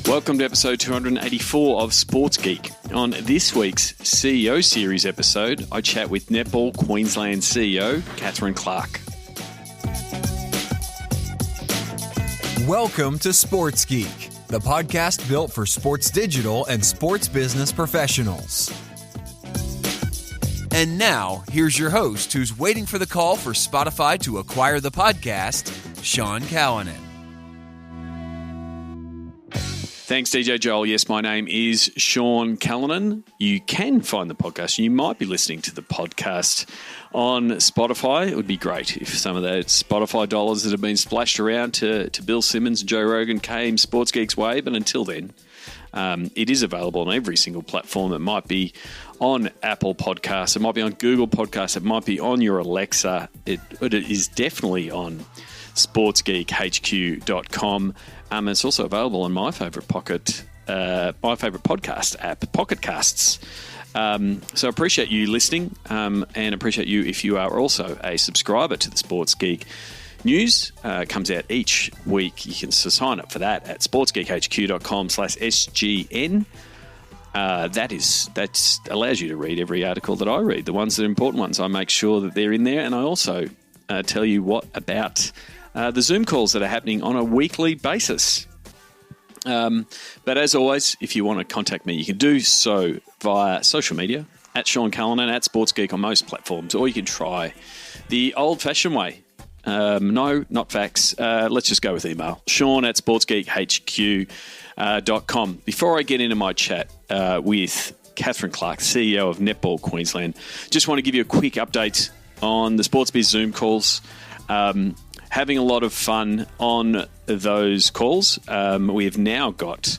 Welcome to episode 284 of Sports Geek. On this week's CEO Series episode, I chat with Netball Queensland CEO, Catherine Clark. Welcome to Sports Geek, the podcast built for sports digital and sports business professionals. And now, here's your host who's waiting for the call for Spotify to acquire the podcast, Sean Callanan. Thanks, DJ Joel. Yes, my name is Sean Callanan. You can find the podcast. You might be listening to the podcast on Spotify. It would be great if some of those Spotify dollars that have been splashed around to Bill Simmons and Joe Rogan came Sports Geek's way. But until then, it is available on every single platform. It might be on Apple Podcasts. It might be on Google Podcasts. It might be on your Alexa. It is definitely on sportsgeekhq.com. It's also available on my favourite podcast app, Pocket Casts. So I appreciate you listening and appreciate you if you are also a subscriber to the Sports Geek news. Comes out each week. You can sign up for that at sportsgeekhq.com/SGN. That allows you to read every article that I read. The ones that are important ones, I make sure that they're in there, and I also tell you what about the Zoom calls that are happening on a weekly basis. But as always, if you want to contact me, you can do so via social media, at Sean Callanan, at Sports Geek on most platforms, or you can try the old-fashioned way. No, not fax. Let's just go with email. Sean at sportsgeekhq.com. Before I get into my chat with Catherine Clark, CEO of Netball Queensland, just want to give you a quick update on the Sports Biz Zoom calls. Having a lot of fun on those calls. We have now got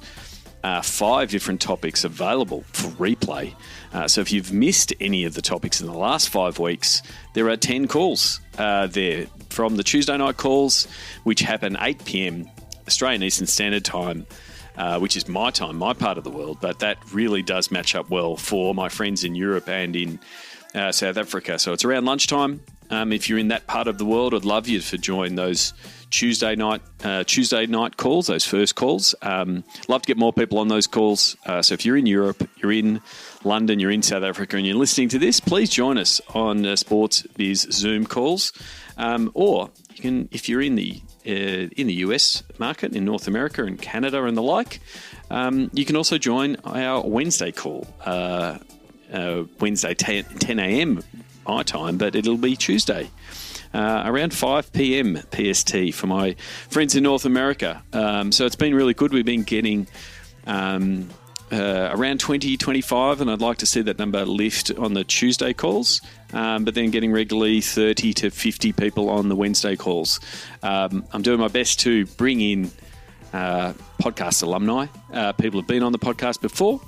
5 different topics available for replay. So if you've missed any of the topics in the last 5 weeks, there are 10 calls there from the Tuesday night calls, which happen 8 p.m. Australian Eastern Standard Time, which is my time, my part of the world. But that really does match up well for my friends in Europe and in South Africa. So it's around lunchtime. If you're in that part of the world, I'd love you to join those Tuesday night calls, those first calls. Love to get more people on those calls. So if you're in Europe, you're in London, you're in South Africa, and you're listening to this, please join us on Sports Biz Zoom calls. Or you can, if you're in the US market, in North America and Canada and the like, you can also join our Wednesday call, Wednesday 10 a.m. my time, but it'll be Tuesday around 5 p.m. PST for my friends in North America. So it's been really good. We've been getting around 20, 25, and I'd like to see that number lift on the Tuesday calls, but then getting regularly 30 to 50 people on the Wednesday calls. I'm doing my best to bring in podcast alumni, people who've been on the podcast before.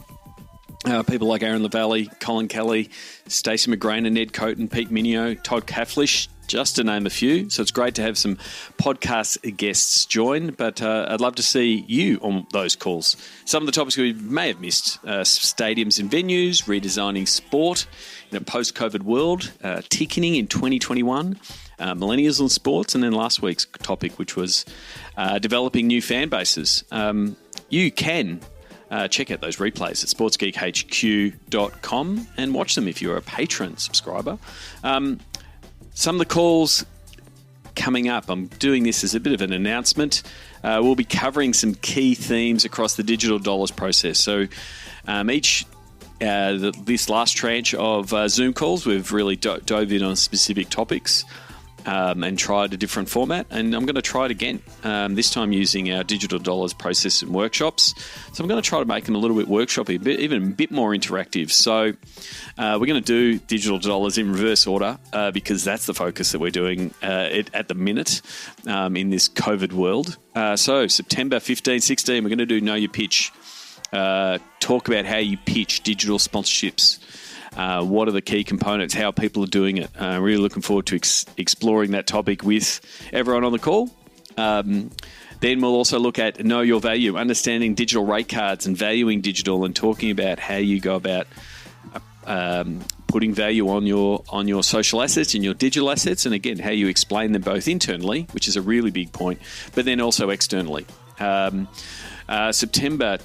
People like Aaron LaValle, Colin Kelly, Stacey McGrain and Ned Coaten, Pete Minio, Todd Cafflish, just to name a few. So it's great to have some podcast guests join, but I'd love to see you on those calls. Some of the topics we may have missed, stadiums and venues, redesigning sport in a post-COVID world, ticketing in 2021, millennials and sports, and then last week's topic, which was developing new fan bases. You can check out those replays at sportsgeekhq.com and watch them if you're a patron subscriber. Some of the calls coming up, I'm doing this as a bit of an announcement. We'll be covering some key themes across the digital dollars process. So this last tranche of Zoom calls, we've really dove in on specific topics. And tried a different format, and I'm going to try it again, this time using our digital dollars process and workshops. So I'm going to try to make them a little bit workshopy, even a bit more interactive. So we're going to do digital dollars in reverse order because that's the focus that we're doing at the minute in this COVID world. So September 15, 16, we're going to do Know Your Pitch, talk about how you pitch digital sponsorships. What are the key components, how people are doing it. Really looking forward to exploring that topic with everyone on the call. Then we'll also look at Know Your Value, understanding digital rate cards and valuing digital, and talking about how you go about putting value on your social assets and your digital assets, and again, how you explain them both internally, which is a really big point, but then also externally. September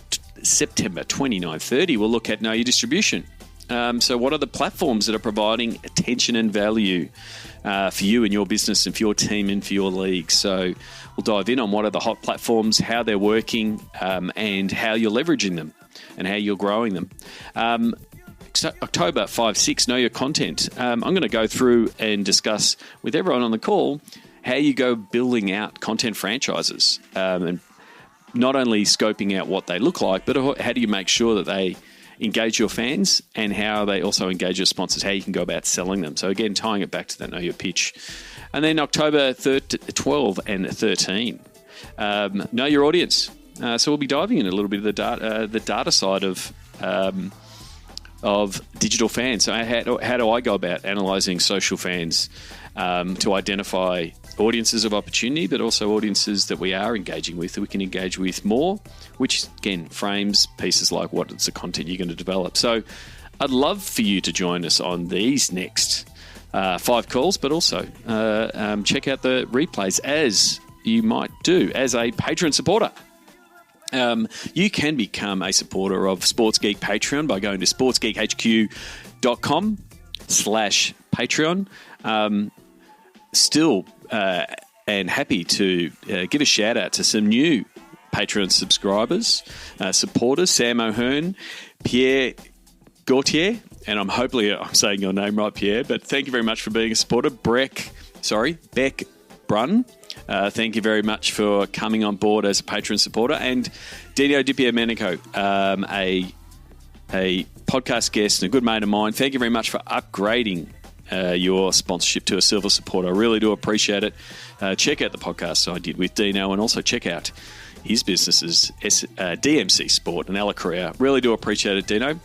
29, 30, we'll look at Know Your Distribution. So what are the platforms that are providing attention and value for you and your business and for your team and for your league? So we'll dive in on what are the hot platforms, how they're working, and how you're leveraging them and how you're growing them. So October 5, 6, Know Your Content. I'm going to go through and discuss with everyone on the call how you go building out content franchises, and not only scoping out what they look like, but how do you make sure that they engage your fans and how they also engage your sponsors, how you can go about selling them. So again, tying it back to that Know Your Pitch. And then October 12 and 13, Know Your Audience. So we'll be diving in a little bit of the data side of digital fans. So how do I go about analysing social fans to identify audiences of opportunity, but also audiences that we are engaging with, that we can engage with more, which again frames pieces like what is the content you're going to develop. So I'd love for you to join us on these next 5 calls, but also check out the replays as you might do as a Patreon supporter. You can become a supporter of Sports Geek Patreon by going to sportsgeekhq.com/Patreon. Still and happy to give a shout out to some new Patreon subscribers, supporters, Sam O'Hearn, Pierre Gauthier, and I'm saying your name right, Pierre, but thank you very much for being a supporter. Beck Brun, thank you very much for coming on board as a Patreon supporter. And Dino Dipiamenico, a podcast guest and a good mate of mine, thank you very much for upgrading your sponsorship to a silver supporter. I really do appreciate it. Check out the podcast I did with Dino and also check out his businesses, DMC Sport and Ella Korea. Really do appreciate it, Dino.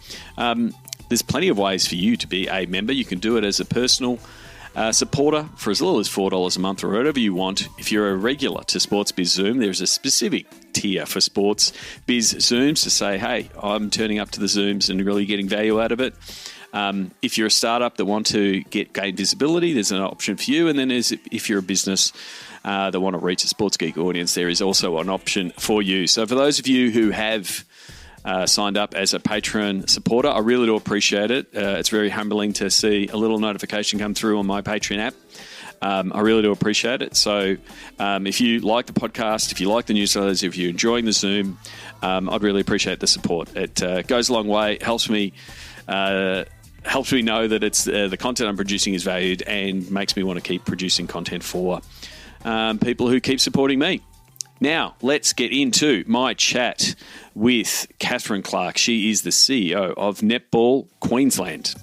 There's plenty of ways for you to be a member. You can do it as a personal supporter for as little as $4 a month or whatever you want. If you're a regular to Sports Biz Zoom, there's a specific tier for Sports Biz Zooms to say, hey, I'm turning up to the Zooms and really getting value out of it. If you're a startup that want to gain visibility, there's an option for you. And then if you're a business that want to reach a Sports Geek audience, there is also an option for you. So for those of you who have signed up as a Patreon supporter, I really do appreciate it. It's very humbling to see a little notification come through on my Patreon app. I really do appreciate it. So if you like the podcast, if you like the newsletters, if you're enjoying the Zoom, I'd really appreciate the support. It goes a long way. It helps me know that it's the content I'm producing is valued and makes me want to keep producing content for people who keep supporting me. Now, let's get into my chat with Catherine Clark. She is the CEO of Netball Queensland.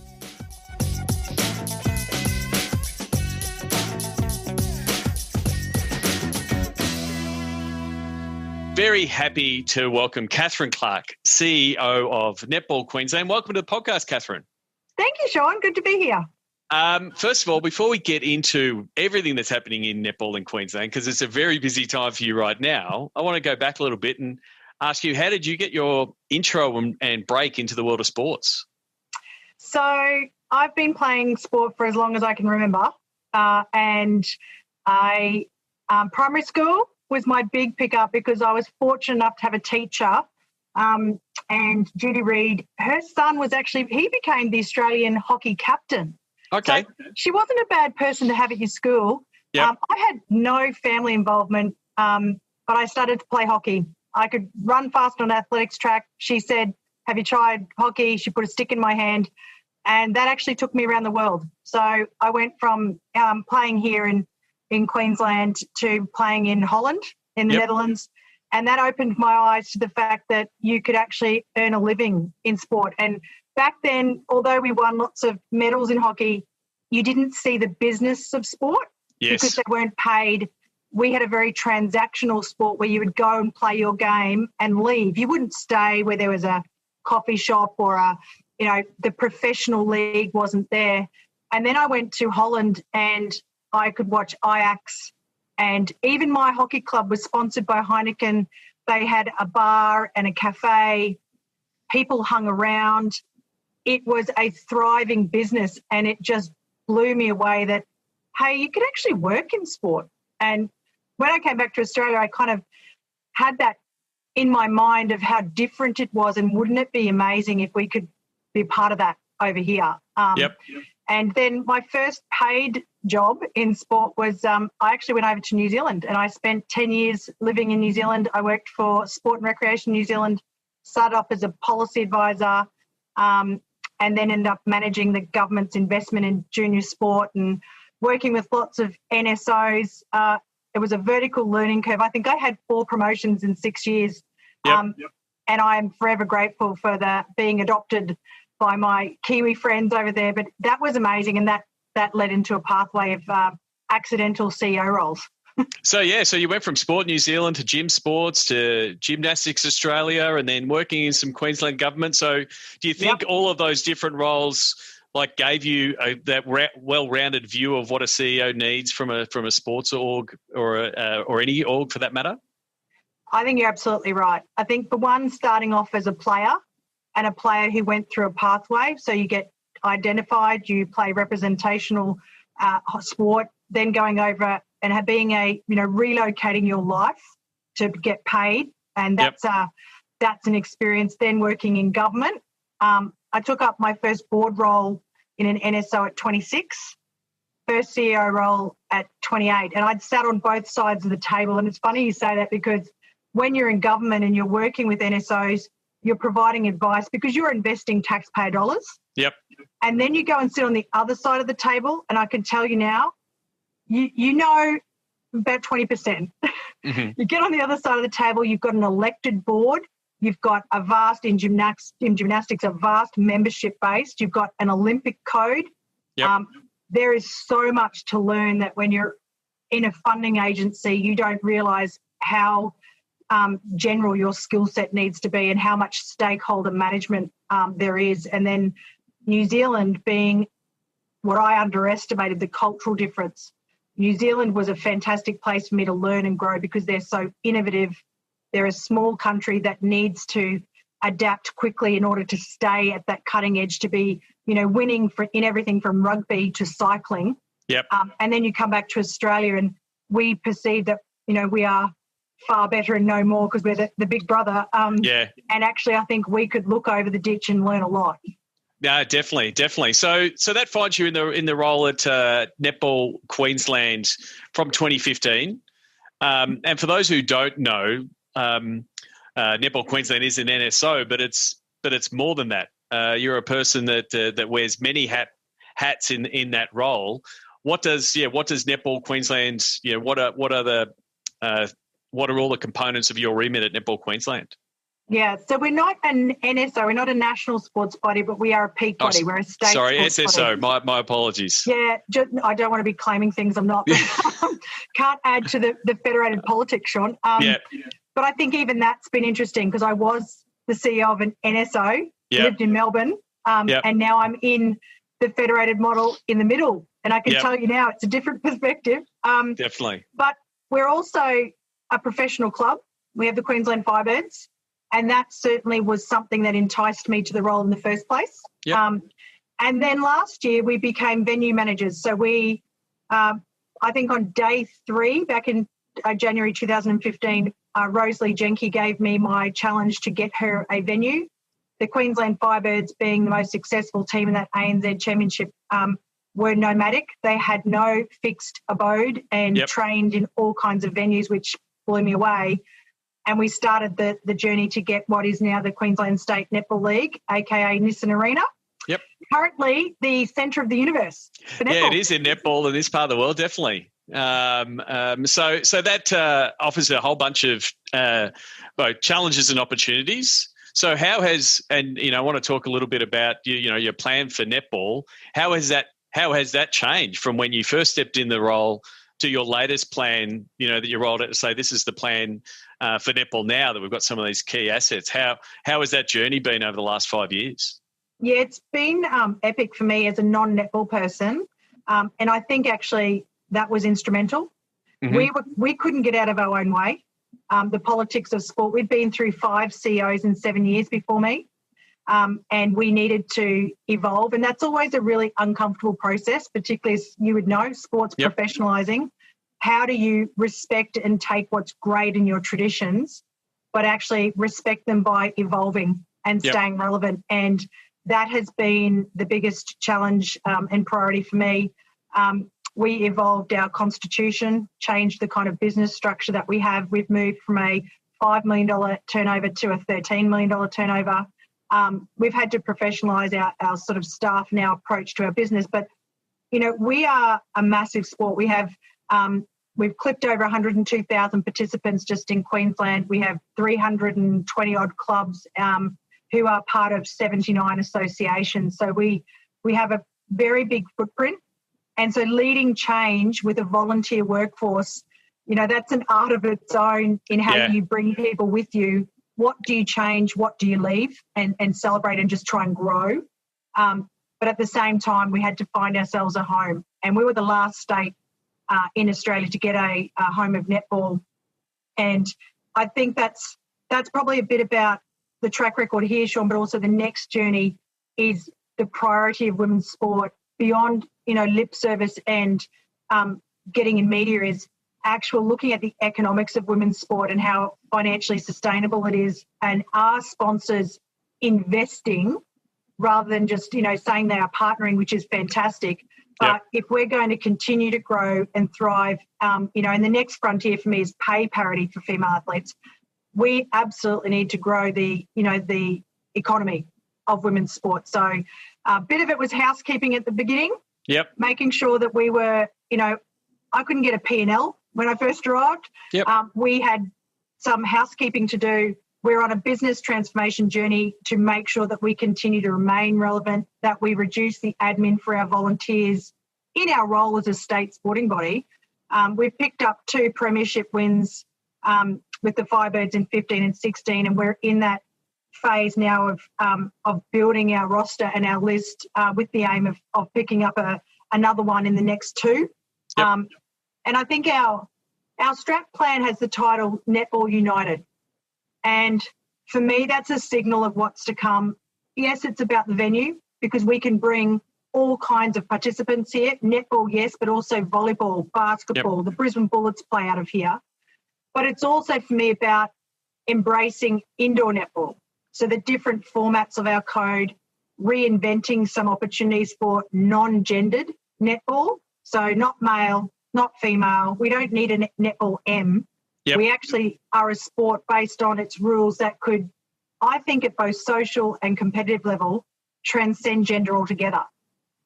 Very happy to welcome Catherine Clark, CEO of Netball Queensland. Welcome to the podcast, Catherine. Thank you, Sean. Good to be here. First of all, before we get into everything that's happening in netball in Queensland, because it's a very busy time for you right now, I want to go back a little bit and ask you, how did you get your intro and break into the world of sports? So I've been playing sport for as long as I can remember, and primary school was my big pickup because I was fortunate enough to have a teacher, and Judy Reid, her son he became the Australian hockey captain. Okay. So she wasn't a bad person to have at your school. Yep. I had no family involvement, but I started to play hockey. I could run fast on an athletics track. She said, have you tried hockey? She put a stick in my hand, and that actually took me around the world. So I went from playing here in Queensland to playing in Holland, in the Netherlands, and that opened my eyes to the fact that you could actually earn a living in sport. And back then, although we won lots of medals in hockey, you didn't see the business of sport because they weren't paid. We had a very transactional sport where you would go and play your game and leave. You wouldn't stay where there was a coffee shop or the professional league wasn't there. And then I went to Holland and I could watch Ajax, and even my hockey club was sponsored by Heineken. They had a bar and a cafe. People hung around. It was a thriving business, and it just blew me away that, hey, you could actually work in sport. And when I came back to Australia, I kind of had that in my mind of how different it was, and wouldn't it be amazing if we could be a part of that over here? And then my first paid job in sport was I actually went over to New Zealand, and I spent 10 years living in New Zealand. I worked for Sport and Recreation New Zealand, started off as a policy advisor, and then ended up managing the government's investment in junior sport and working with lots of NSOs. It was a vertical learning curve. I think I had 4 promotions in 6 years. And I am forever grateful for being adopted by my Kiwi friends over there. But that was amazing, and that led into a pathway of accidental CEO roles. So you went from Sport New Zealand to Gym Sports to Gymnastics Australia, and then working in some Queensland government. So do you think all of those different roles gave you that well-rounded view of what a CEO needs from a sports org or any org for that matter? I think you're absolutely right. I think for one, starting off as a player, and a player who went through a pathway, so you get identified, you play representational sport, then going over and being relocating your life to get paid, and that's an experience. Then working in government, I took up my first board role in an NSO at 26, first CEO role at 28, and I'd sat on both sides of the table. And it's funny you say that, because when you're in government and you're working with NSOs, you're providing advice because you're investing taxpayer dollars. And then you go and sit on the other side of the table, and I can tell you now, you know about 20%. You get on the other side of the table, you've got an elected board, you've got in gymnastics, a vast membership base, you've got an Olympic code. There is so much to learn that when you're in a funding agency, you don't realise how general your skill set needs to be and how much stakeholder management there is. And then New Zealand being what I underestimated, the cultural difference. New Zealand was a fantastic place for me to learn and grow because they're so innovative. They're a small country that needs to adapt quickly in order to stay at that cutting edge, to be, winning in everything from rugby to cycling. And then you come back to Australia, and we perceive that, we are far better and know more because we're the big brother. And actually, I think we could look over the ditch and learn a lot. No, definitely. So that finds you in the role at Netball Queensland from 2015. And for those who don't know, Netball Queensland is an NSO, but it's more than that. You're a person that wears many hats in that role. What does Netball Queensland? What are all the components of your remit at Netball Queensland? Yeah, so we're not an NSO, we're not a national sports body, but we are a peak body. We're a state sports SSO, body. My apologies. Yeah, I don't want to be claiming things I'm not. Can't add to the federated politics, Sean. But I think even that's been interesting because I was the CEO of an NSO, lived in Melbourne, and now I'm in the federated model in the middle. And I can tell you now it's a different perspective. Definitely. But we're also a professional club. We have the Queensland Firebirds. And that certainly was something that enticed me to the role in the first place. And then last year we became venue managers. So we, I think on day 3 back in January 2015, Rosalie Jenke gave me my challenge to get her a venue. The Queensland Firebirds, being the most successful team in that ANZ Championship, were nomadic. They had no fixed abode and trained in all kinds of venues, which blew me away. And we started the journey to get what is now the Queensland State Netball League, aka Nissan Arena. Currently the centre of the universe for netball. Yeah, it is in netball in this part of the world, definitely. So that offers a whole bunch of both challenges and opportunities. So how has, and I want to talk a little bit about your plan for netball. How has that changed from when you first stepped in the role to your latest plan, that you rolled out to say this is the plan for netball now that we've got some of these key assets? How has that journey been over the last 5 years? Yeah, it's been epic for me as a non-netball person. And I think actually that was instrumental. We couldn't get out of our own way. The politics of sport, we'd been through 5 CEOs in 7 years before me. And we needed to evolve. And that's always a really uncomfortable process, particularly as you would know, sports professionalising. How do you respect and take what's great in your traditions but actually respect them by evolving and staying relevant. And that has been the biggest challenge and priority for me. We evolved our constitution, changed the kind of business structure that we have. We've moved from a $5 million turnover to a $13 million turnover. We've had to professionalise our sort of staff and our approach to our business. But, you know, we are a massive sport. We've clipped over 102,000 participants just in Queensland. We have 320 odd clubs who are part of 79 associations. So we have a very big footprint. And so leading change with a volunteer workforce, you know, that's an art of its own in how you bring people with you. What do you change? What do you leave? And celebrate and just try and grow. But at the same time, we had to find ourselves a home. And we were the last state in Australia to get a home of netball. And I think that's probably a bit about the track record here, Sean, but also the next journey is the priority of women's sport beyond, you know, lip service and getting in media is actual looking at the economics of women's sport and how financially sustainable it is, and are sponsors investing rather than just, you know, saying they are partnering, which is fantastic. But if we're going to continue to grow and thrive, you know, and the next frontier for me is pay parity for female athletes. We absolutely need to grow the economy of women's sport. So a bit of it was housekeeping at the beginning. Yep. Making sure that we were, you know, I couldn't get a P&L when I first arrived. Yep. We had some housekeeping to do. We're on a business transformation journey to make sure that we continue to remain relevant, that we reduce the admin for our volunteers in our role as a state sporting body. We've picked up 2 premiership wins with the Firebirds in 15 and 16, and we're in that phase now of building our roster and our list with the aim of picking up another one in the next 2. Yep. And I think our strat plan has the title Netball United. And for me, that's a signal of what's to come. Yes, it's about the venue because we can bring all kinds of participants here. Netball, yes, but also volleyball, basketball. The Brisbane Bullets play out of here. But it's also for me about embracing indoor netball. So the different formats of our code, reinventing some opportunities for non-gendered netball. So not male, not female. We don't need a netball M. Yep. We actually are a sport based on its rules that could, I think, at both social and competitive level, transcend gender altogether.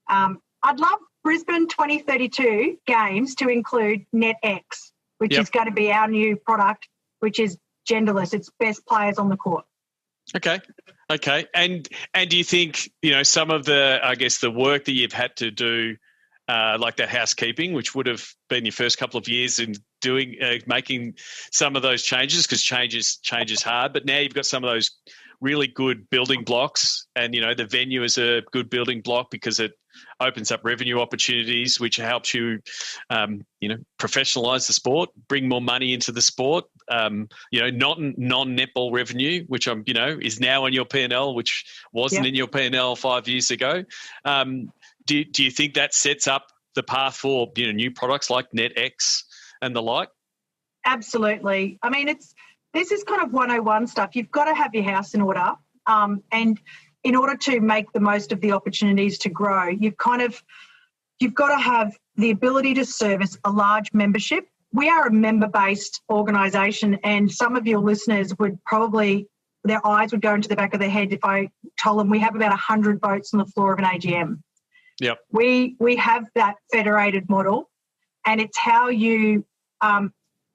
I'd love Brisbane 2032 games to include NetX, which is going to be our new product, which is genderless. It's best players on the court. Okay. And do you think, you know, some of the, I guess, the work that you've had to do, like that housekeeping, which would have been your first couple of years in doing, making some of those changes, because change is hard, but now you've got some of those really good building blocks, and, you know, the venue is a good building block because it opens up revenue opportunities, which helps you, you know, professionalize the sport, bring more money into the sport, you know, non-netball revenue, which you know, is now on your P&L, which wasn't in your P&L 5 years ago. Do you think that sets up the path for, you know, new products like NetX and the like? Absolutely. I mean, this is kind of 101 stuff. You've got to have your house in order, and in order to make the most of the opportunities to grow, you've got to have the ability to service a large membership. We are a member-based organisation, and some of your listeners would probably, their eyes would go into the back of their head if I told them we have about 100 votes on the floor of an AGM. Yep. We have that federated model, and it's how you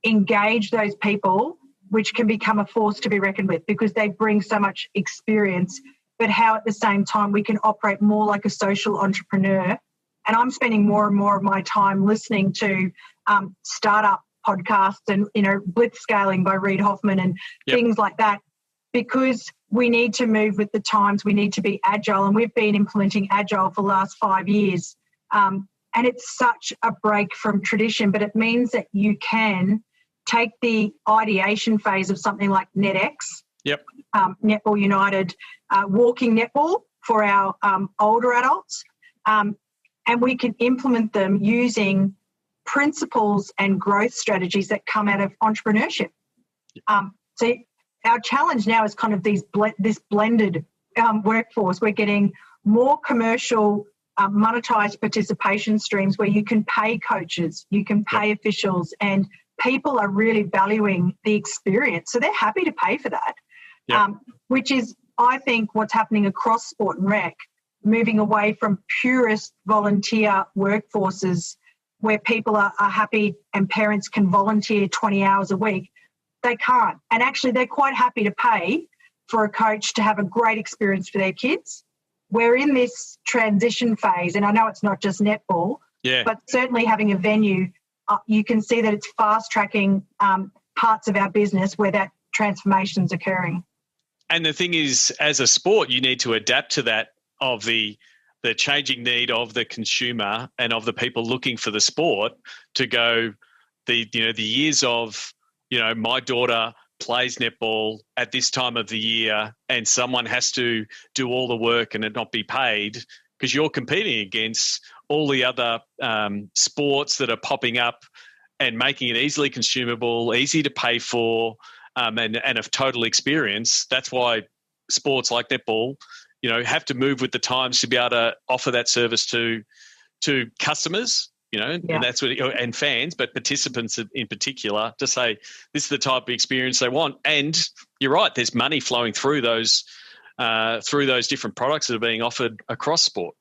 engage those people which can become a force to be reckoned with, because they bring so much experience, but how at the same time we can operate more like a social entrepreneur. And I'm spending more and more of my time listening to startup podcasts and, you know, blitzscaling by Reid Hoffman and things like that, because we need to move with the times. We need to be agile, and we've been implementing agile for the last 5 years. And it's such a break from tradition, but it means that you can take the ideation phase of something like NetX, Netball United, walking netball for our older adults, and we can implement them using principles and growth strategies that come out of entrepreneurship. So our challenge now is kind of this blended workforce. We're getting more commercial monetized participation streams where you can pay coaches, you can pay officials, and people are really valuing the experience. So they're happy to pay for that, which is, I think, what's happening across sport and rec, moving away from purist volunteer workforces where people are happy and parents can volunteer 20 hours a week. They can't. And actually, they're quite happy to pay for a coach to have a great experience for their kids. We're in this transition phase, and I know it's not just netball, but certainly having a venue, you can see that it's fast-tracking parts of our business where that transformation's occurring. And the thing is, as a sport, you need to adapt to that, of the changing need of the consumer and of the people looking for the sport, to go the years of, my daughter plays netball at this time of the year and someone has to do all the work and it not be paid, because you're competing against all the other sports that are popping up and making it easily consumable, easy to pay for, and a total experience. That's why sports like netball, have to move with the times to be able to offer that service to customers, and that's what, and fans, but participants in particular, to say this is the type of experience they want. And you're right, there's money flowing through those different products that are being offered across sport.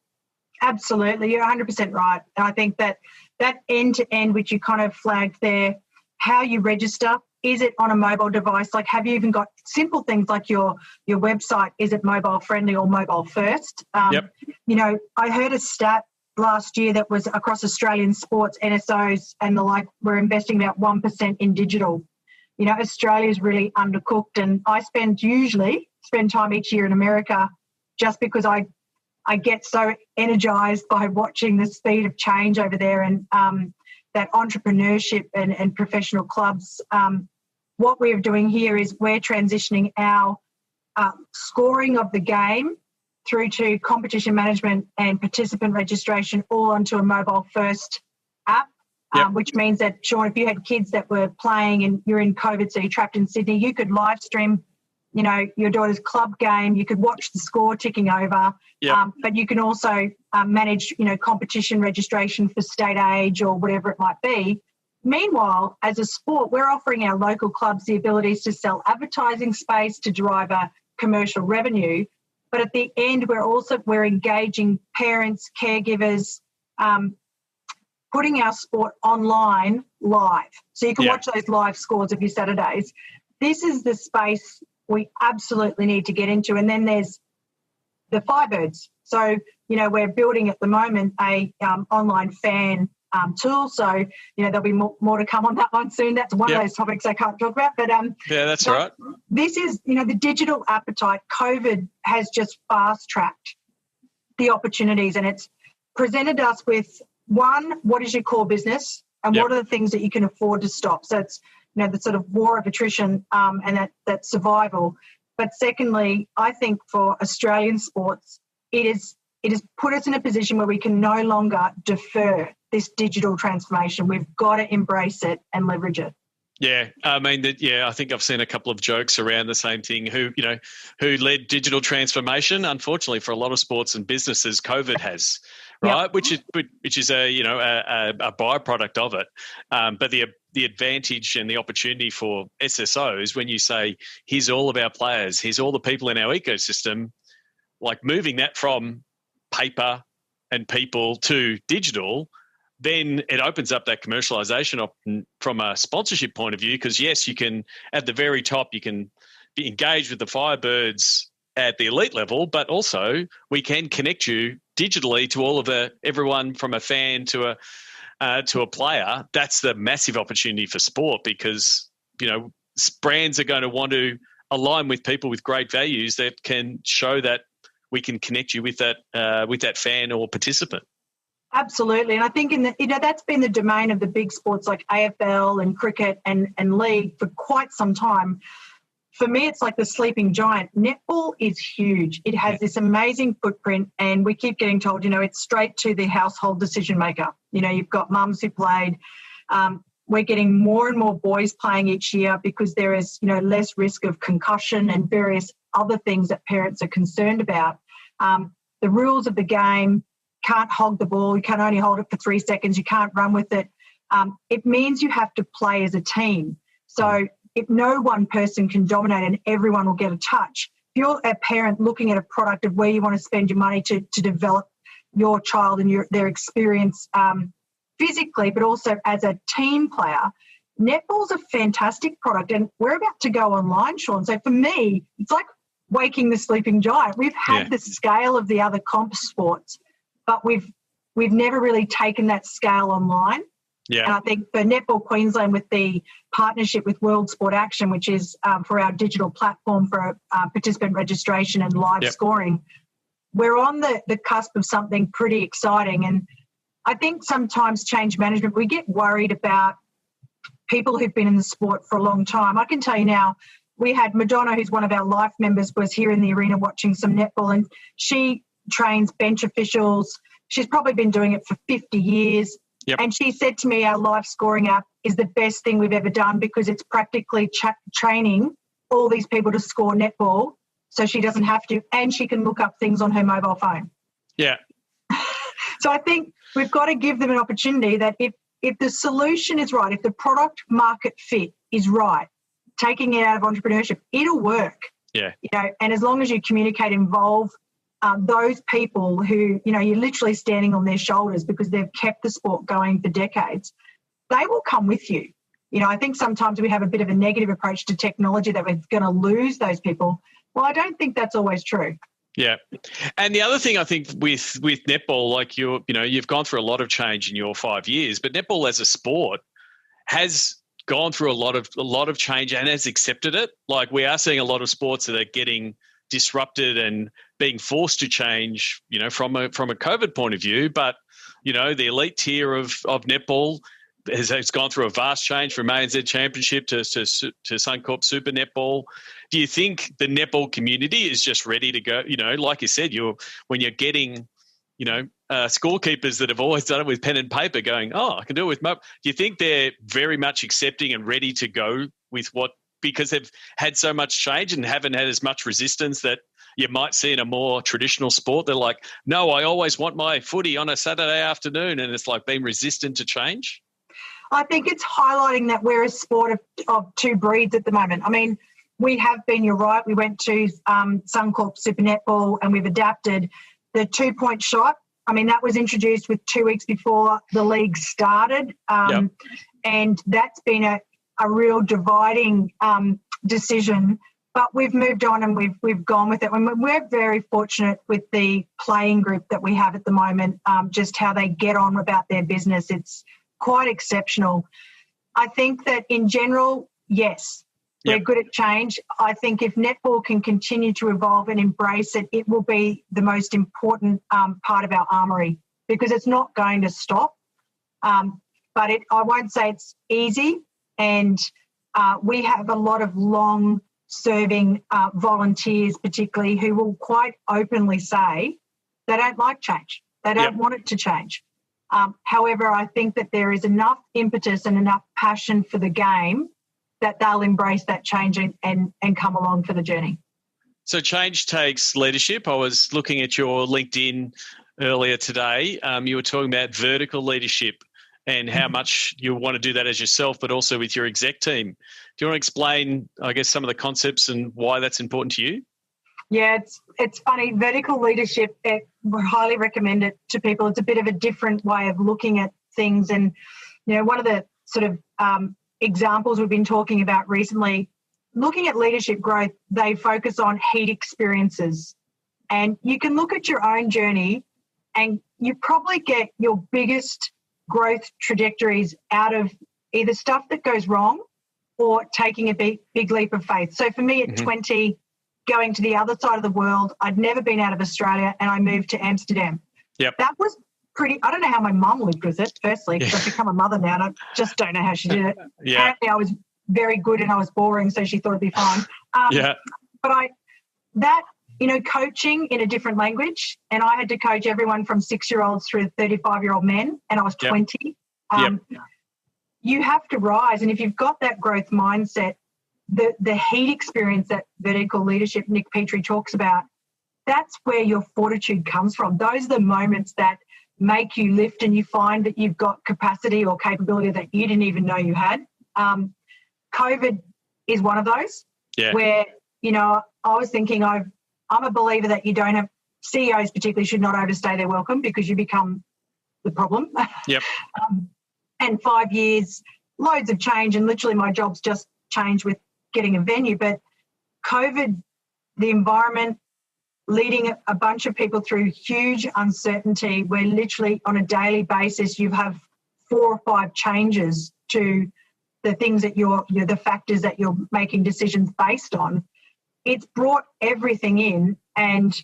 Absolutely, you're 100% right. And I think that end-to-end, which you kind of flagged there, how you register. Is it on a mobile device? Like, have you even got simple things like your website? Is it mobile friendly or mobile first? I heard a stat last year that was across Australian sports, NSOs and the like, we're investing about 1% in digital. Australia is really undercooked, and I usually spend time each year in America just because I get so energized by watching the speed of change over there and that entrepreneurship and professional clubs. What we're doing here is we're transitioning our scoring of the game through to competition management and participant registration all onto a mobile-first app, which means that, Sean, if you had kids that were playing and you're in COVID, so you're trapped in Sydney, you could live stream, your daughter's club game. You could watch the score ticking over, but you can also manage, competition registration for state age or whatever it might be. Meanwhile, as a sport, we're offering our local clubs the abilities to sell advertising space to derive a commercial revenue. But at the end, we're engaging parents, caregivers, putting our sport online live. So you can watch those live scores of your Saturdays. This is the space we absolutely need to get into. And then there's the Firebirds. So, we're building at the moment a online fan tool. So, there'll be more to come on that one soon. That's one of those topics I can't talk about. But that's all right. This is, the digital appetite. COVID has just fast-tracked the opportunities, and it's presented us with, one, what is your core business, and what are the things that you can afford to stop? So it's, the sort of war of attrition and that survival. But secondly, I think for Australian sports, it has put us in a position where we can no longer defer this digital transformation. We've got to embrace it and leverage it. Yeah, I mean, I think I've seen a couple of jokes around the same thing. Who led digital transformation? Unfortunately, for a lot of sports and businesses, COVID has, right? Which is a byproduct of it. But the advantage and the opportunity for SSOs, when you say, here's all of our players, here's all the people in our ecosystem, like moving that from paper and people to digital, then it opens up that commercialization from a sponsorship point of view, because, yes, you can, at the very top, you can be engaged with the Firebirds at the elite level, but also we can connect you digitally to everyone from a fan to a player. That's the massive opportunity for sport, because, brands are going to want to align with people with great values that can show that we can connect you with that fan or participant. Absolutely. And I think that's been the domain of the big sports like AFL and cricket and league for quite some time. For me, it's like the sleeping giant. Netball is huge. It has this amazing footprint, and we keep getting told, it's straight to the household decision maker. You've got mums who played. We're getting more and more boys playing each year because there is, less risk of concussion and various other things that parents are concerned about. The rules of the game, can't hog the ball. You can only hold it for 3 seconds. You can't run with it. It means you have to play as a team. So if no one person can dominate and everyone will get a touch, if you're a parent looking at a product of where you want to spend your money to develop your child and their experience physically, but also as a team player, netball's a fantastic product. And we're about to go online, Sean. So for me, it's like waking the sleeping giant. We've had the scale of the other comp sports, but we've never really taken that scale online. Yeah. And I think for Netball Queensland, with the partnership with World Sport Action, which is for our digital platform for participant registration and live scoring, we're on the cusp of something pretty exciting. And I think sometimes change management, we get worried about people who've been in the sport for a long time. I can tell you now, we had Madonna, who's one of our life members, was here in the arena watching some netball, and she trains bench officials. She's probably been doing it for 50 years. Yep. And she said to me, our live scoring app is the best thing we've ever done because it's practically training all these people to score netball so she doesn't have to, and she can look up things on her mobile phone. Yeah. So I think we've got to give them an opportunity that if the solution is right, if the product market fit is right, taking it out of entrepreneurship, it'll work. Yeah. And as long as you communicate, involve those people who, you're literally standing on their shoulders because they've kept the sport going for decades, they will come with you. I think sometimes we have a bit of a negative approach to technology that we're going to lose those people. Well, I don't think that's always true. Yeah. And the other thing I think with netball, like you've gone through a lot of change in your 5 years, but netball as a sport has gone through a lot of change and has accepted it. Like we are seeing a lot of sports that are getting disrupted and being forced to change, from a COVID point of view. But, the elite tier of netball has gone through a vast change from ANZ Championship to Suncorp Super Netball. Do you think the netball community is just ready to go? Like you said, when you're getting, scorekeepers that have always done it with pen and paper going, I can do it with mobile. Do you think they're very much accepting and ready to go with because they've had so much change and haven't had as much resistance that you might see in a more traditional sport? They're like, no, I always want my footy on a Saturday afternoon, and it's like being resistant to change? I think it's highlighting that we're a sport of two breeds at the moment. I mean, we have been, you're right, we went to Suncorp Super Netball and we've adapted the 2-point shot. I mean, that was introduced with 2 weeks before the league started. And that's been a real dividing decision. But we've moved on and we've gone with it. We're very fortunate with the playing group that we have at the moment, just how they get on about their business. It's quite exceptional. I think that in general, yes, we're good at change. I think if netball can continue to evolve and embrace it, it will be the most important part of our armoury because it's not going to stop. But I won't say it's easy. And we have a lot of long-serving volunteers particularly who will quite openly say they don't like change. They don't want it to change. However, I think that there is enough impetus and enough passion for the game that they'll embrace that change and come along for the journey. So change takes leadership. I was looking at your LinkedIn earlier today. You were talking about vertical leadership and how much you want to do that as yourself, but also with your exec team. Do you want to explain, I guess, some of the concepts and why that's important to you? Yeah, it's funny. Vertical leadership, we highly recommend it to people. It's a bit of a different way of looking at things. And, one of the sort of examples we've been talking about recently, looking at leadership growth, they focus on heat experiences. And you can look at your own journey and you probably get your biggest growth trajectories out of either stuff that goes wrong or taking a big leap of faith. So for me at 20, going to the other side of the world, I'd never been out of Australia and I moved to Amsterdam. Yep. That was pretty, I don't know how my mum lived with it, firstly, because I've become a mother now and I just don't know how she did it. Yeah. Apparently I was very good and I was boring, so she thought it'd be fine. But coaching in a different language, and I had to coach everyone from 6-year-olds through 35-year-old men, and I was 20. you have to rise. And if you've got that growth mindset, the heat experience that vertical leadership Nick Petrie talks about, that's where your fortitude comes from. Those are the moments that make you lift and you find that you've got capacity or capability that you didn't even know you had. COVID is one of those where, I was thinking I'm a believer that you don't have, CEOs particularly should not overstay their welcome because you become the problem. Yep. And 5 years, loads of change, and literally my job's just changed with getting a venue. But COVID, the environment, leading a bunch of people through huge uncertainty where literally on a daily basis you have 4 or 5 changes to the things that you're the factors that you're making decisions based on. It's brought everything in, and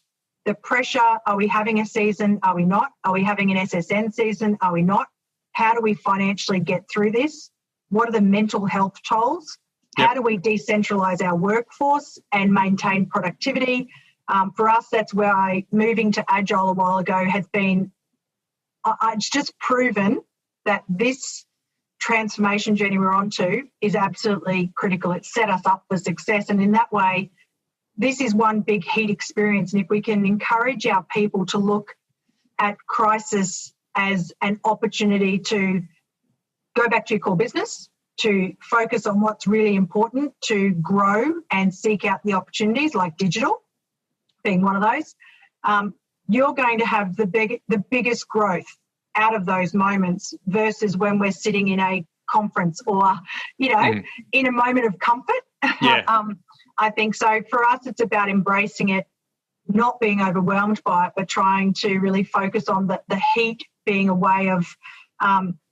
the pressure, are we having a season? Are we not? Are we having an SSN season? Are we not? How do we financially get through this? What are the mental health tolls? Yep. How do we decentralise our workforce and maintain productivity? For us, that's where moving to Agile a while ago has been, it's just proven that this transformation journey we're on to is absolutely critical. It's set us up for success. And in that way, this is one big heat experience. And if we can encourage our people to look at crisis as an opportunity to go back to your core business, to focus on what's really important, to grow and seek out the opportunities like digital, being one of those, you're going to have the biggest growth out of those moments versus when we're sitting in a conference or, in a moment of comfort. Yeah. I think so. For us, it's about embracing it, not being overwhelmed by it, but trying to really focus on the heat being a way of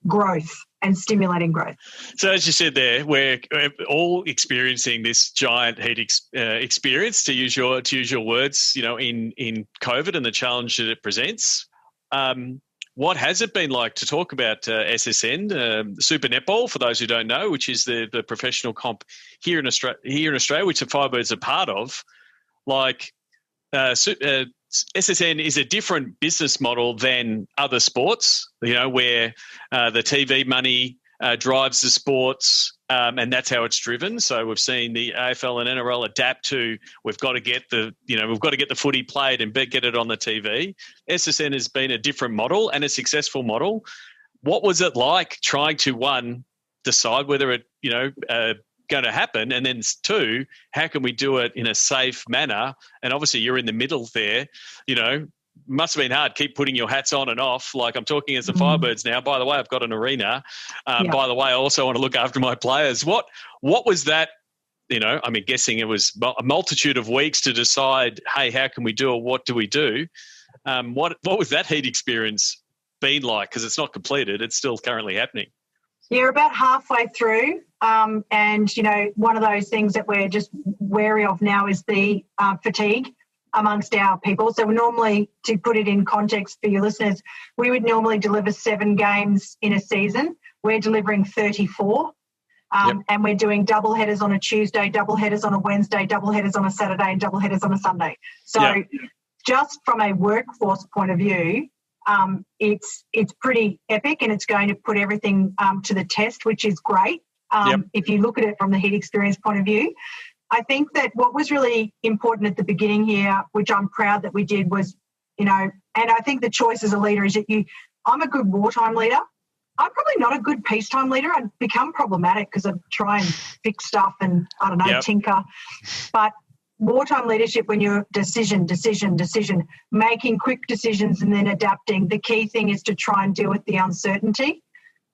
growth and stimulating growth. So as you said there, we're all experiencing this giant heat experience, to use your words, in COVID and the challenge that it presents. What has it been like to talk about SSN, Super Netball, for those who don't know, which is the professional comp here in Australia, which the Firebirds are part of? Like, SSN is a different business model than other sports, where the TV money drives the sports, and that's how it's driven. So we've seen the AFL and NRL adapt to, we've got to get the footy played and get it on the TV. SSN has been a different model and a successful model. What was it like trying to, decide whether it, going to happen, and then 2, how can we do it in a safe manner? And obviously you're in the middle there, must have been hard, keep putting your hats on and off. Like, I'm talking as the Firebirds now. By the way, I've got an arena. By the way, I also want to look after my players. What was that? Guessing it was a multitude of weeks to decide, hey, how can we do it? What do we do? What was that heat experience been like? Because it's not completed. It's still currently happening. Yeah, about halfway through. And, one of those things that we're just wary of now is the fatigue amongst our people. So we normally, to put it in context for your listeners, we would normally deliver 7 games in a season. We're delivering 34. And we're doing double headers on a Tuesday, double headers on a Wednesday, double headers on a Saturday, and double headers on a Sunday. So just from a workforce point of view, it's pretty epic, and it's going to put everything to the test, which is great. If you look at it from the heat experience point of view. I think that what was really important at the beginning here, which I'm proud that we did, was, and I think the choice as a leader is that I'm a good wartime leader. I'm probably not a good peacetime leader. I'd become problematic because I try and fix stuff and, tinker. But wartime leadership, when you're decision, making quick decisions and then adapting, the key thing is to try and deal with the uncertainty.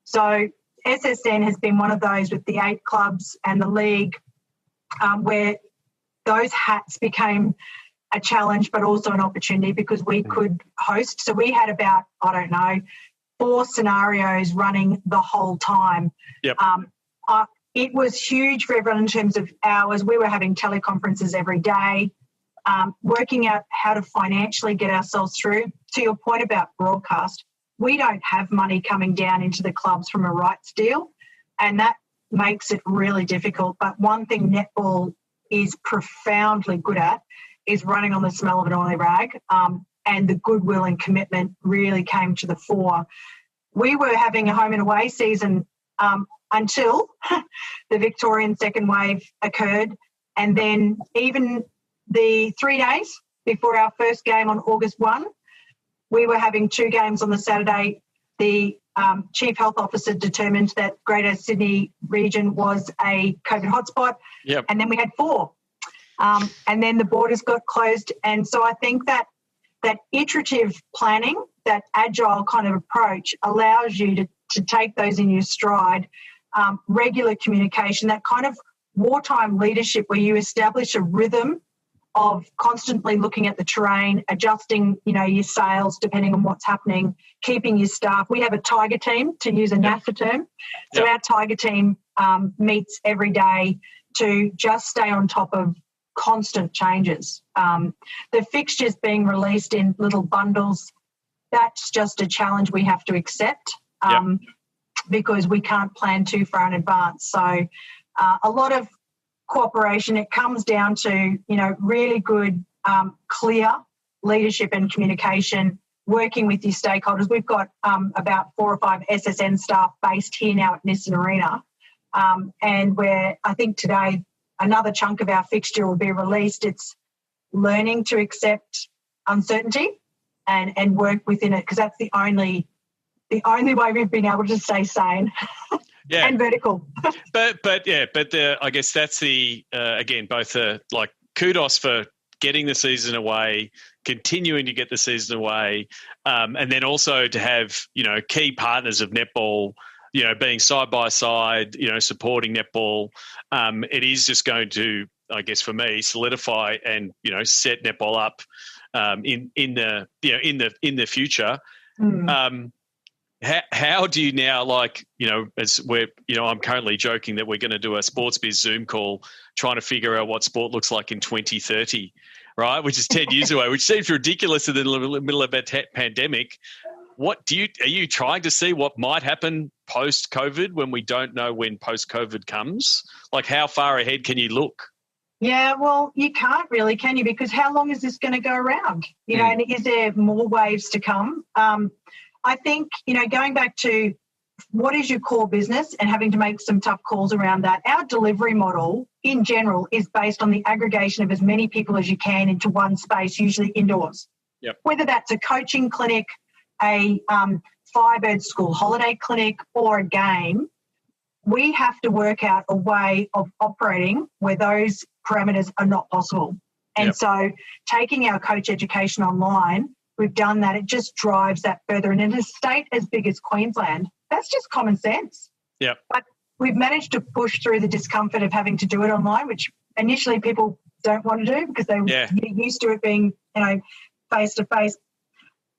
So SSN has been one of those with the 8 clubs and the league, where those hats became a challenge but also an opportunity because we could host. So we had about, 4 scenarios running the whole time. It was huge for everyone in terms of hours. We were having teleconferences every day, working out how to financially get ourselves through. To your point about broadcast, we don't have money coming down into the clubs from a rights deal, and that makes it really difficult. But one thing netball is profoundly good at is running on the smell of an oily rag, and the goodwill and commitment really came to the fore. We were having a home and away season until the Victorian second wave occurred. And then even the 3 days before our first game on August 1, we were having 2 games on the Saturday. The Chief Health Officer determined that Greater Sydney region was a COVID hotspot. Yep. And then we had 4. And then the borders got closed. And so I think that iterative planning, that agile kind of approach allows you to take those in your stride, regular communication, that kind of wartime leadership where you establish a rhythm of constantly looking at the terrain, adjusting, your sails depending on what's happening, keeping your staff. We have a tiger team, to use a NASA term. So our tiger team meets every day to just stay on top of constant changes. The fixtures being released in little bundles, that's just a challenge we have to accept because we can't plan too far in advance. So a lot of cooperation. It comes down to, really good, clear leadership and communication, working with your stakeholders. We've got about 4 or 5 SSN staff based here now at Nissan Arena. And I think today another chunk of our fixture will be released. It's learning to accept uncertainty and work within it, because that's the only way we've been able to stay sane. Yeah, and vertical. but I guess that's the again, both kudos for getting the season away, continuing to get the season away, and then also to have key partners of netball, being side by side, supporting netball. It is just going to, I guess, for me, solidify and set netball up in the future. How do you now, as we're, I'm currently joking that we're going to do a Sports Biz Zoom call trying to figure out what sport looks like in 2030, right? Which is 10 years away, which seems ridiculous in the middle of a pandemic. Are you trying to see what might happen post-COVID when we don't know when post-COVID comes? Like, how far ahead can you look? Yeah, well, you can't really, can you? Because how long is this going to go around? And is there more waves to come? I think, going back to what is your core business and having to make some tough calls around that, our delivery model in general is based on the aggregation of as many people as you can into one space, usually indoors. Yep. Whether that's a coaching clinic, a Firebird school holiday clinic, or a game, we have to work out a way of operating where those parameters are not possible. And so taking our coach education online, we've done that. It just drives that further. And in a state as big as Queensland, that's just common sense. Yeah. But we've managed to push through the discomfort of having to do it online, which initially people don't want to do because they get used to it being, face-to-face.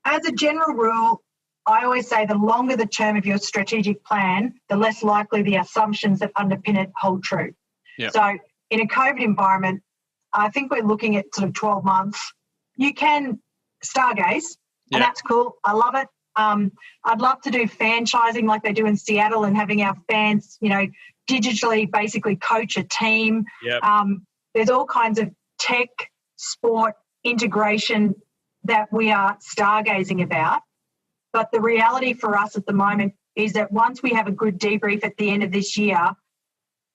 As a general rule, I always say the longer the term of your strategic plan, the less likely the assumptions that underpin it hold true. Yeah. So in a COVID environment, I think we're looking at sort of 12 months. You can stargaze, and that's cool. I love it. I'd love to do franchising like they do in Seattle and having our fans, digitally basically coach a team. Yep. There's all kinds of tech, sport, integration that we are stargazing about. But the reality for us at the moment is that once we have a good debrief at the end of this year,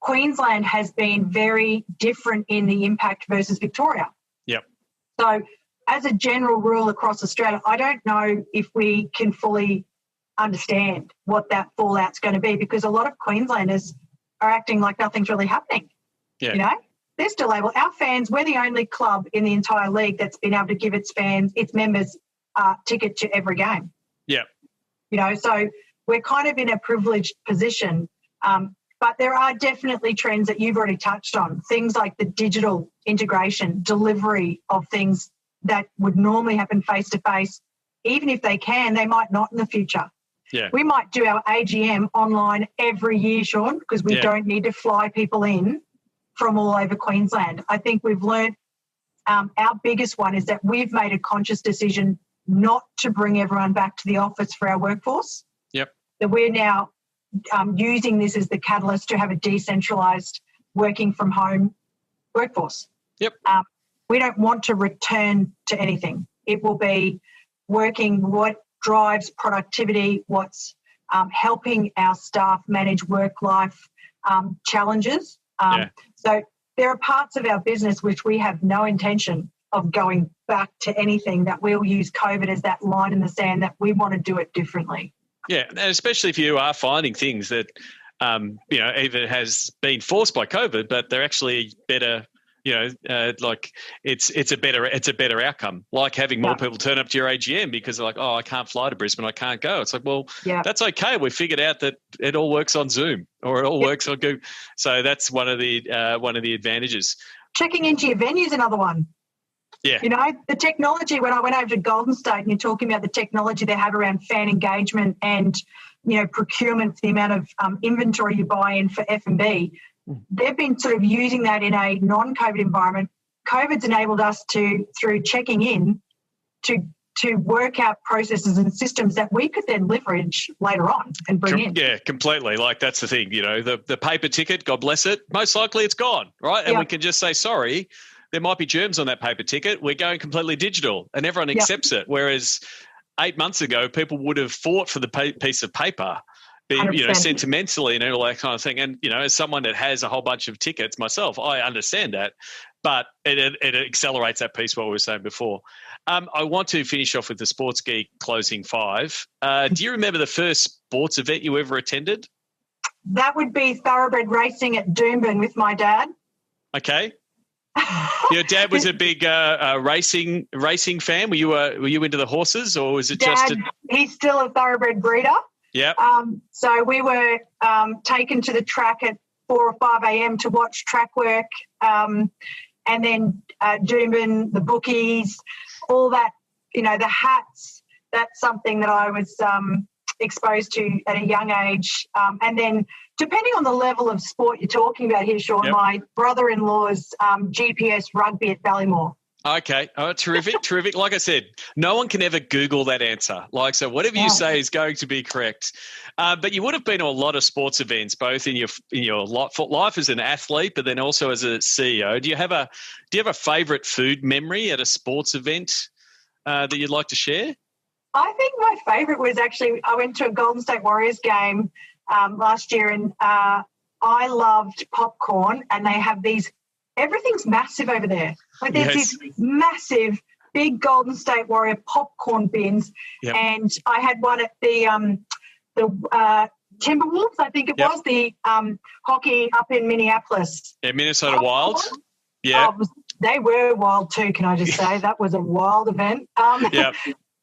Queensland has been very different in the impact versus Victoria. Yep. So as a general rule across Australia, I don't know if we can fully understand what that fallout's going to be, because a lot of Queenslanders are acting like nothing's really happening. Yeah. They're still able. Our fans, we're the only club in the entire league that's been able to give its fans, its members, ticket to every game. Yeah. So we're kind of in a privileged position. But there are definitely trends that you've already touched on, things like the digital integration, delivery of things that would normally happen face-to-face. Even if they can, they might not in the future. Yeah. We might do our AGM online every year, Sean, because we don't need to fly people in from all over Queensland. I think we've learned our biggest one is that we've made a conscious decision not to bring everyone back to the office for our workforce. Yep. That we're now using this as the catalyst to have a decentralised working from home workforce. Yep. We don't want to return to anything. It will be working what drives productivity, what's helping our staff manage work-life challenges. So there are parts of our business which we have no intention of going back to anything, that we'll use COVID as that line in the sand, that we want to do it differently. Yeah, and especially if you are finding things that, either has been forced by COVID, but they're actually better. Like it's a better outcome. Like having more people turn up to your AGM because they're like, oh, I can't fly to Brisbane, I can't go. It's like, well, that's okay. We figured out that it all works on Zoom, or it all works on Google. So that's one of the advantages. Checking into your venue is another one. Yeah. The technology, when I went over to Golden State and you're talking about the technology they have around fan engagement and, procurement for the amount of inventory you buy in for F&B, they've been sort of using that in a non-COVID environment. COVID's enabled us to, through checking in, to work out processes and systems that we could then leverage later on and bring in. Yeah, completely. Like that's the thing, the paper ticket, God bless it, most likely it's gone, right? And we can just say, sorry, there might be germs on that paper ticket. We're going completely digital, and everyone accepts it. Whereas 8 months ago, people would have fought for the piece of paper, sentimentally and all that kind of thing. And, as someone that has a whole bunch of tickets myself, I understand that, but it accelerates that piece, what we were saying before. I want to finish off with the Sports Geek closing five. Do you remember the first sports event you ever attended? That would be thoroughbred racing at Doomben with my dad. Okay. Your dad was a big racing fan. Were you into the horses, or was it just? He's still a thoroughbred breeder. Yeah. So we were taken to the track at 4 or 5 a.m. to watch track work, and then Doomben, the bookies, all that. The hats. That's something that I was exposed to at a young age, and then. Depending on the level of sport you're talking about here, Sean, my brother-in-law's GPS rugby at Ballymore. Okay. Oh, terrific. Like I said, no one can ever Google that answer. So whatever you say is going to be correct. But you would have been to a lot of sports events, both in your life as an athlete, but then also as a CEO. Do you have a favourite food memory at a sports event that you'd like to share? I think my favourite was actually I went to a Golden State Warriors game last year, and I loved popcorn, and they have everything's massive over there. Like there's these massive, big Golden State Warrior popcorn bins, and I had one at the Timberwolves, I think it was, the hockey up in Minneapolis. Yeah, Minnesota Wild. Yeah. They were wild too, can I just say. That was a wild event.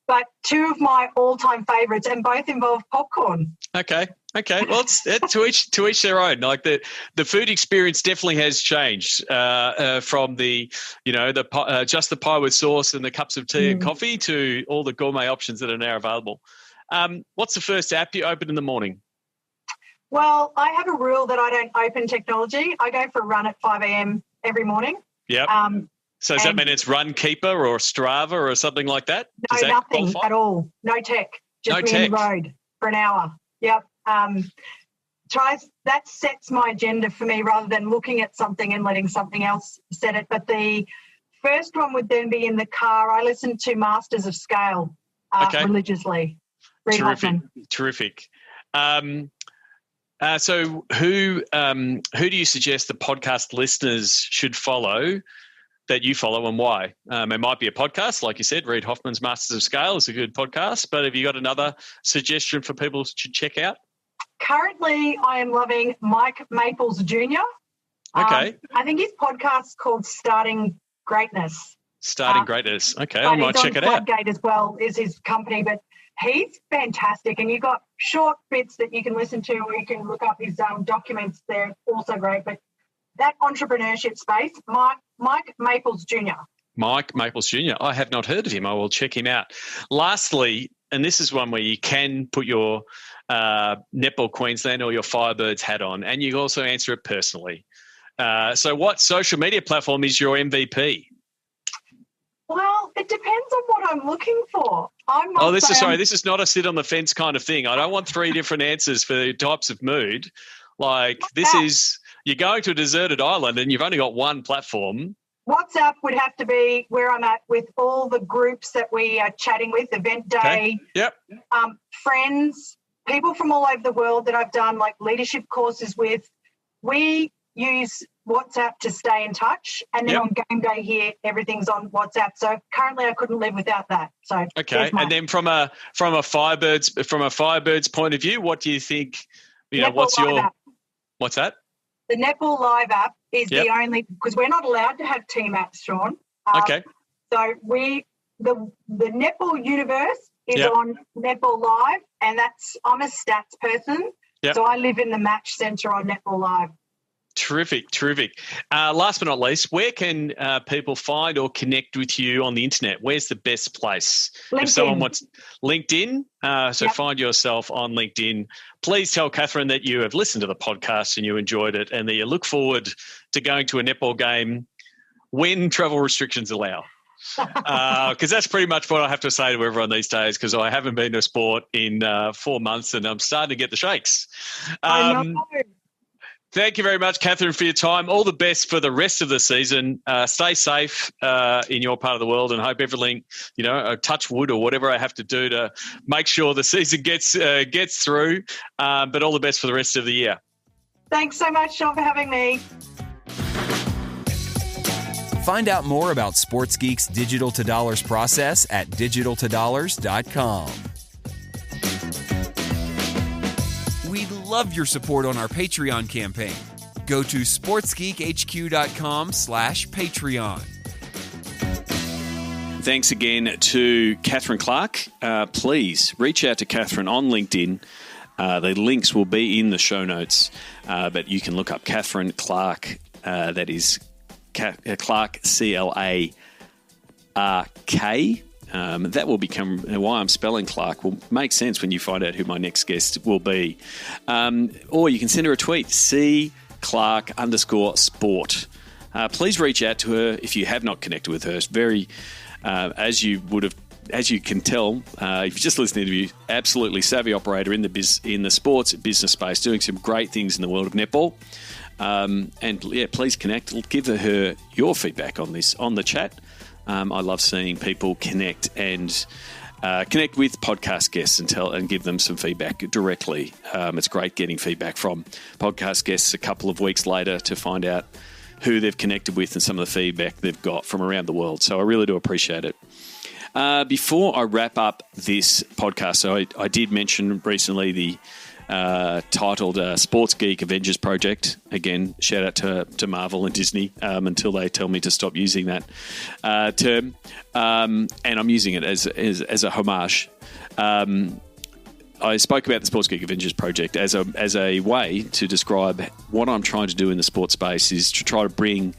But two of my all-time favourites, and both involve popcorn. Okay. Well, it's to each their own. Like the food experience definitely has changed from the just the pie with sauce and the cups of tea and coffee to all the gourmet options that are now available. What's the first app you open in the morning? Well, I have a rule that I don't open technology. I go for a run at 5 a.m. every morning. Yep. So does that mean it's Runkeeper or Strava or something like that? No, nothing at all. No tech. Just me on the road for an hour. Yep. That sets my agenda for me rather than looking at something and letting something else set it. But the first one would then be in the car. I listen to Masters of Scale religiously. Terrific. So who do you suggest the podcast listeners should follow that you follow, and why? It might be a podcast, like you said, Reid Hoffman's Masters of Scale is a good podcast, but have you got another suggestion for people to check out? Currently, I am loving Mike Maples Jr. Okay. I think his podcast's called Starting Greatness. Starting Greatness. Okay, I might check it out. Floodgate as well is his company, but he's fantastic, and you've got short bits that you can listen to, or you can look up his documents. They're also great, but that entrepreneurship space, Mike Maples Jr. Mike Maples Jr. I have not heard of him. I will check him out. Lastly, and this is one where you can put your Netball Queensland or your Firebirds hat on, and you also answer it personally. So what social media platform is your MVP? Well, it depends on what I'm looking for. This is not a sit on the fence kind of thing. I don't want 3 different answers for types of mood. Like you're going to a deserted island and you've only got one platform. WhatsApp would have to be where I'm at with all the groups that we are chatting with, Event Day, Yep. Friends, people from all over the world that I've done like leadership courses with. We use WhatsApp to stay in touch, and then on game day here, everything's on WhatsApp. So currently, I couldn't live without that. So okay, and then from a Firebirds point of view, what do you think? What's that? The Netball Live app is the only, because we're not allowed to have team apps, Sean. Okay. So the Netball universe is on Netball Live, and I'm a stats person. Yep. So I live in the match centre on Netball Live. Terrific. Last but not least, where can people find or connect with you on the internet? Where's the best place? LinkedIn. If someone wants LinkedIn, find yourself on LinkedIn. Please tell Catherine that you have listened to the podcast and you enjoyed it, and that you look forward to going to a netball game when travel restrictions allow. Because that's pretty much what I have to say to everyone these days, because I haven't been to sport in 4 months and I'm starting to get the shakes. I know. Thank you very much, Catherine, for your time. All the best for the rest of the season. Stay safe in your part of the world, and hope everything, touch wood or whatever I have to do to make sure the season gets through. But all the best for the rest of the year. Thanks so much, Sean, for having me. Find out more about Sports Geek's Digital to Dollars process at digitaltodollars.com. We'd love your support on our Patreon campaign. Go to sportsgeekhq.com/Patreon. Thanks again to Catherine Clark. Please reach out to Catherine on LinkedIn. The links will be in the show notes, but you can look up Catherine Clark. That is Clark, CLARK. That will become why I'm spelling Clark will make sense when you find out who my next guest will be. Or you can send her a tweet, @CClark_sport. Please reach out to her if you have not connected with her. It's very, as you can tell, if you just listen to the interview, absolutely savvy operator in the sports business space, doing some great things in the world of netball. Please connect. Give her your feedback on this on the chat. I love seeing people connect with podcast guests and give them some feedback directly. It's great getting feedback from podcast guests a couple of weeks later to find out who they've connected with and some of the feedback they've got from around the world. So I really do appreciate it. Before I wrap up this podcast, so I did mention recently the titled Sports Geek Avengers Project. Again, shout out to Marvel and Disney until they tell me to stop using that term. And I'm using it as a homage. I spoke about the Sports Geek Avengers Project as a way to describe what I'm trying to do in the sports space is to try to bring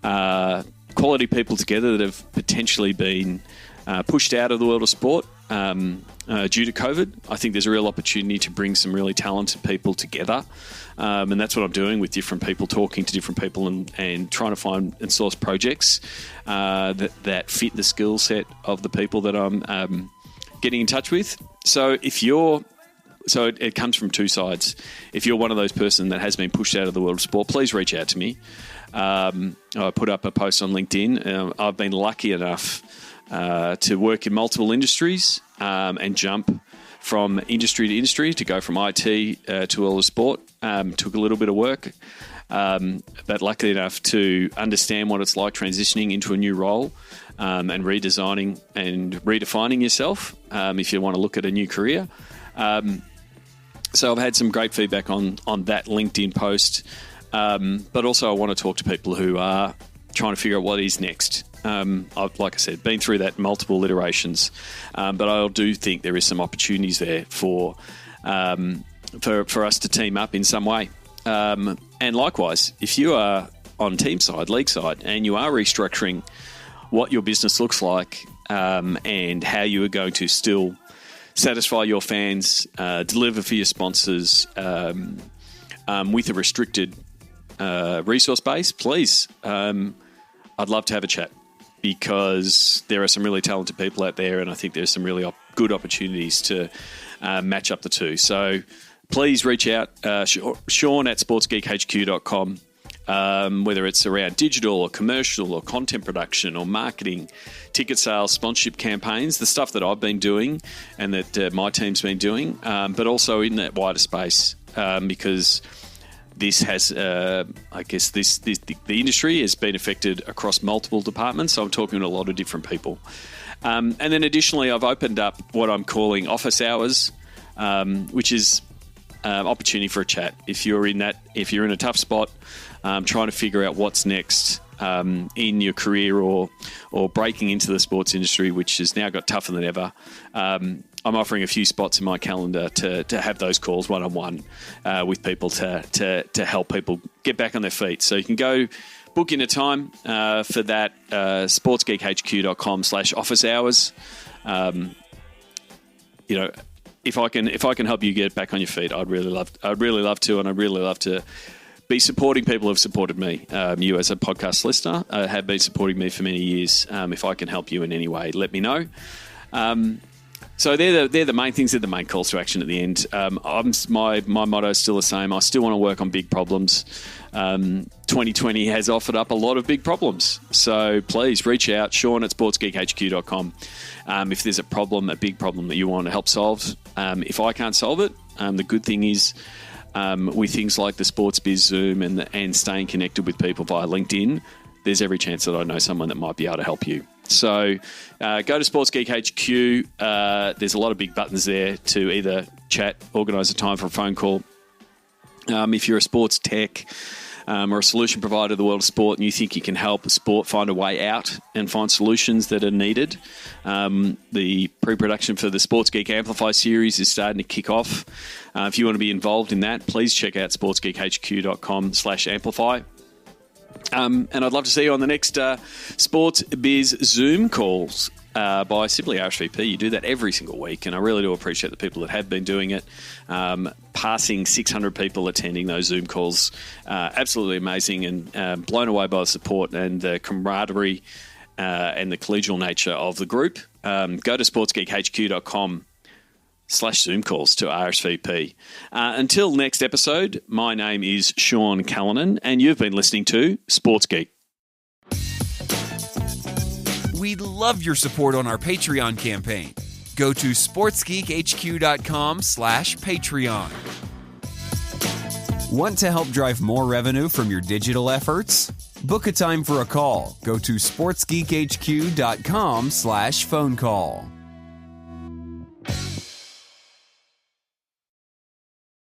quality people together that have potentially been pushed out of the world of sport due to COVID. I think there's a real opportunity to bring some really talented people together. And that's what I'm doing with different people, talking to different people and trying to find and source projects that fit the skill set of the people that I'm getting in touch with. So it comes from two sides. If you're one of those person that has been pushed out of the world of sport, please reach out to me. I put up a post on LinkedIn. I've been lucky enough to work in multiple industries and jump from industry to industry, to go from IT to all the sport. Took a little bit of work, but lucky enough to understand what it's like transitioning into a new role and redesigning and redefining yourself if you want to look at a new career. So I've had some great feedback on that LinkedIn post, but also I want to talk to people who are trying to figure out what is next. I've, like I said, been through that multiple iterations, but I do think there is some opportunities there for us to team up in some way. And likewise, if you are on team side, league side, and you are restructuring what your business looks like and how you are going to still satisfy your fans, deliver for your sponsors with a restricted resource base, please, I'd love to have a chat, because there are some really talented people out there, and I think there's some really good opportunities to match up the two. So please reach out, Sean at sportsgeekhq.com. whether it's around digital or commercial or content production or marketing, ticket sales, sponsorship campaigns, the stuff that I've been doing and that my team's been doing, but also in that wider space, because this has, I guess, the industry has been affected across multiple departments. So I'm talking to a lot of different people. And then additionally, I've opened up what I'm calling office hours, which is opportunity for a chat. If you're in a tough spot, trying to figure out what's next in your career or breaking into the sports industry, which has now got tougher than ever, I'm offering a few spots in my calendar to have those calls one-on-one with people to help people get back on their feet. So you can go book in a time for that, sportsgeekhq.com/office hours. If I can help you get back on your feet, I'd really love to, and I'd really love to be supporting people who've supported me. You as a podcast listener have been supporting me for many years. If I can help you in any way, let me know. So they're the main things. They're the main calls to action at the end. My motto is still the same. I still want to work on big problems. 2020 has offered up a lot of big problems. So please reach out, Sean at sportsgeekhq.com. If there's a big problem that you want to help solve. If I can't solve it, the good thing is with things like the Sports Biz Zoom and staying connected with people via LinkedIn, there's every chance that I know someone that might be able to help you. So go to Sports Geek HQ. There's a lot of big buttons there to either chat, organise a time for a phone call. If you're a sports tech or a solution provider of the world of sport and you think you can help sport find a way out and find solutions that are needed, the pre-production for the Sports Geek Amplify series is starting to kick off. If you want to be involved in that, please check out sportsgeekhq.com/amplify. And I'd love to see you on the next Sports Biz Zoom calls by simply RSVP. You do that every single week, and I really do appreciate the people that have been doing it. Passing 600 people attending those Zoom calls, absolutely amazing, and blown away by the support and the camaraderie and the collegial nature of the group. Go to sportsgeekhq.com/Zoom calls to RSVP. Until next episode, my name is Sean Callanan, and you've been listening to Sports Geek. We'd love your support on our Patreon campaign. Go to sportsgeekhq.com/Patreon. Want to help drive more revenue from your digital efforts? Book a time for a call. Go to sportsgeekhq.com/phone call.